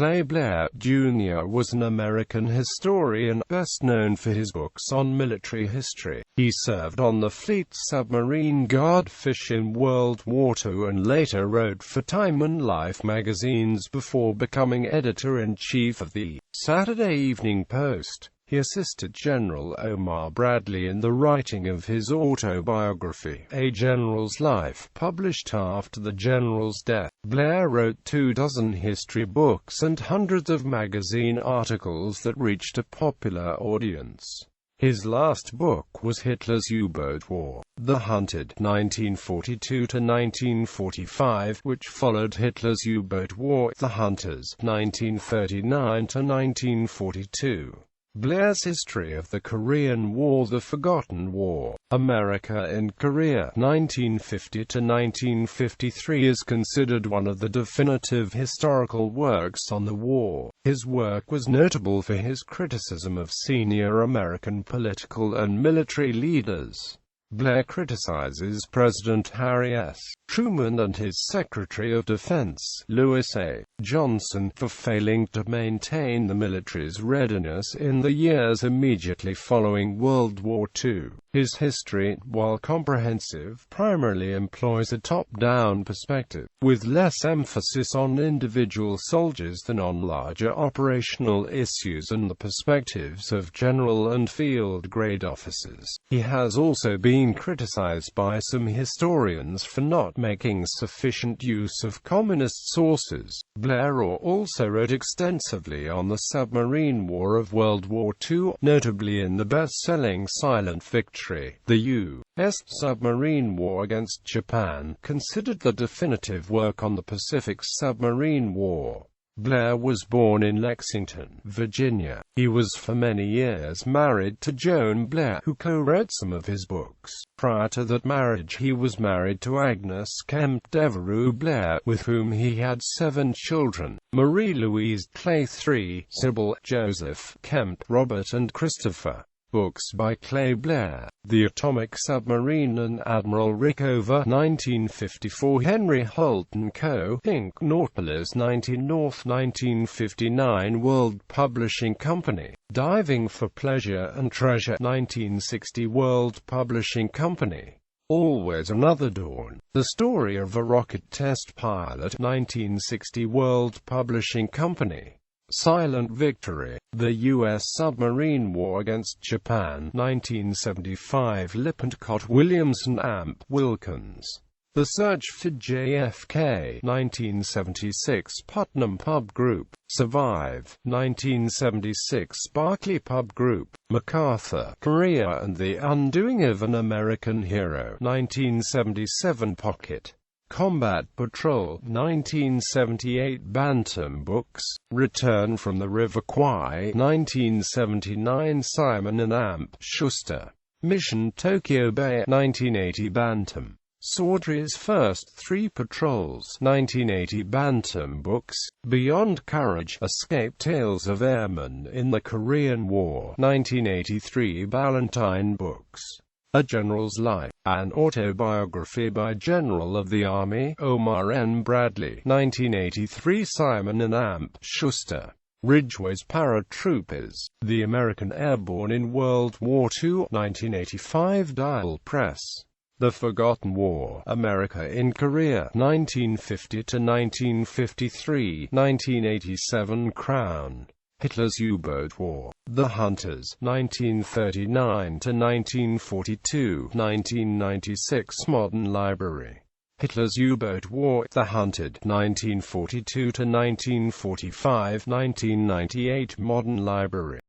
Clay Blair, Jr. was an American historian, best known for his books on military history. He served on the fleet submarine Guardfish in World War II and later wrote for Time and Life magazines before becoming editor-in-chief of the Saturday Evening Post. He assisted General Omar Bradley in the writing of his autobiography, A General's Life, published after the general's death. Blair wrote 24 history books and hundreds of magazine articles that reached a popular audience. His last book was Hitler's U-Boat War, The Hunted, 1942–1945, which followed Hitler's U-Boat War, The Hunters, 1939–1942. Blair's History of the Korean War, The Forgotten War, America in Korea, 1950–1953 is considered one of the definitive historical works on the war. His work was notable for his criticism of senior American political and military leaders. Blair criticizes President Harry S. Truman and his Secretary of Defense, Louis A. Johnson, for failing to maintain the military's readiness in the years immediately following World War II. His history, while comprehensive, primarily employs a top-down perspective, with less emphasis on individual soldiers than on larger operational issues and the perspectives of general and field-grade officers. He has also been criticized by some historians for not making sufficient use of communist sources. Blair also wrote extensively on the submarine war of World War II, notably in the best-selling Silent Victory, the U.S. submarine war against Japan, considered the definitive work on the Pacific submarine war. Blair was born in Lexington, Virginia. He was for many years married to Joan Blair, who co-wrote some of his books. Prior to that marriage he was married to Agnes Kemp Devereux Blair, with whom he had 7 children: Marie-Louise, Clay III, Sybil, Joseph, Kemp, Robert and Christopher. Books by Clay Blair: The Atomic Submarine and Admiral Rickover, 1954. Henry Holt & Co., Inc., Nautilus 19 North, 1959. World Publishing Company. Diving for Pleasure and Treasure, 1960. World Publishing Company. Always Another Dawn. The Story of a Rocket Test Pilot, 1960. World Publishing Company. Silent Victory. The U.S. Submarine War Against Japan, 1975. Lippincott, Williamson, Amp. Wilkins. The Search for JFK, 1976. Putnam Pub Group. Survive, 1976. Barclay Pub Group. MacArthur, Korea and the Undoing of an American Hero, 1977. Pocket Combat Patrol, 1978. Bantam Books. Return from the River Kwai, 1979. Simon and Amp. Schuster. Mission Tokyo Bay, 1980. Bantam. Sawdrey's First 3 Patrols, 1980. Bantam Books. Beyond Courage. Escape Tales of Airmen in the Korean War, 1983. Ballantine Books. A General's Life. An Autobiography by General of the Army, Omar N. Bradley, 1983. Simon and Amp. Schuster. Ridgway's Paratroopers. The American Airborne in World War II, 1985. Dial Press. The Forgotten War, America in Korea, 1950–1953, 1987. Crown. Hitler's U-Boat War. The Hunters, 1939–1942, 1996. Modern Library. Hitler's U-Boat War, The Hunted, 1942–1945, 1998. Modern Library.